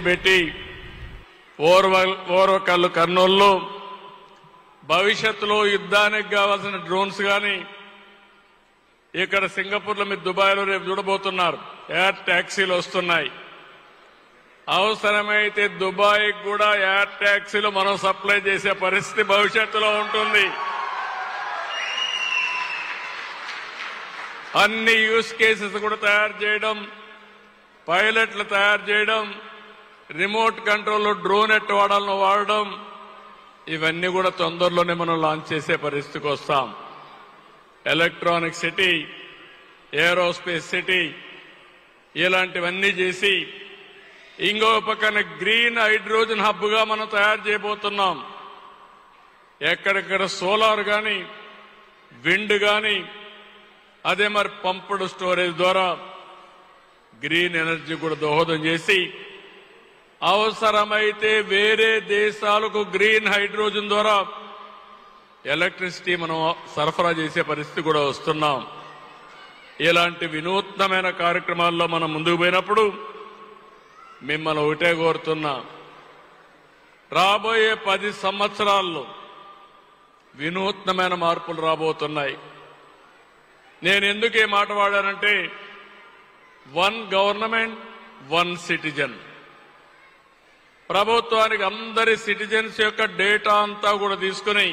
పెట్టి ఓర్వకల్లు కర్నూలులో భవిష్యత్తులో యుద్ధానికి కావాల్సిన డ్రోన్స్ కానీ ఇక్కడ సింగపూర్లో మీరు దుబాయ్లో రేపు చూడబోతున్నారు ఎయిర్ ట్యాక్సీలు వస్తున్నాయి. అవసరమైతే దుబాయ్కి కూడా ఎయిర్ ట్యాక్సీలు మనం సప్లై చేసే పరిస్థితి భవిష్యత్తులో ఉంటుంది. అన్ని యూస్ కేసెస్ కూడా తయారు చేయడం, పైలట్లు తయారు చేయడం, రిమోట్ కంట్రోల్లో డ్రోన్ ఎట్టు వాడాలను వాడడం, ఇవన్నీ కూడా తొందరలోనే మనం లాంచ్ చేసే పరిస్థితికి వస్తాం. ఎలక్ట్రానిక్ సిటీ, ఏరోస్పేస్ సిటీ ఇలాంటివన్నీ చేసి ఇంకో పక్కన గ్రీన్ హైడ్రోజన్ హబ్గా మనం తయారు చేయబోతున్నాం. ఎక్కడెక్కడ సోలార్ కానీ, విండ్ కానీ, అదే మరి పంప్డ్ స్టోరేజ్ ద్వారా గ్రీన్ ఎనర్జీ కూడా దోహదం చేసి అవసరమైతే వేరే దేశాలకు గ్రీన్ హైడ్రోజన్ ద్వారా ఎలక్ట్రిసిటీ మనం సరఫరా చేసే పరిస్థితి కూడా వస్తున్నాం. ఇలాంటి వినూత్నమైన కార్యక్రమాల్లో మనం ముందుకు పోయినప్పుడు మిమ్మల్ని ఒకటే కోరుతున్నా, రాబోయే 10 సంవత్సరాల్లో వినూత్నమైన మార్పులు రాబోతున్నాయి. నేను ఎందుకు ఈ మాట వాడానంటే 1 గవర్నమెంట్ 1 సిటిజన్. ప్రభుత్వానికి అందరి సిటిజన్స్ యొక్క డేటా అంతా కూడా తీసుకుని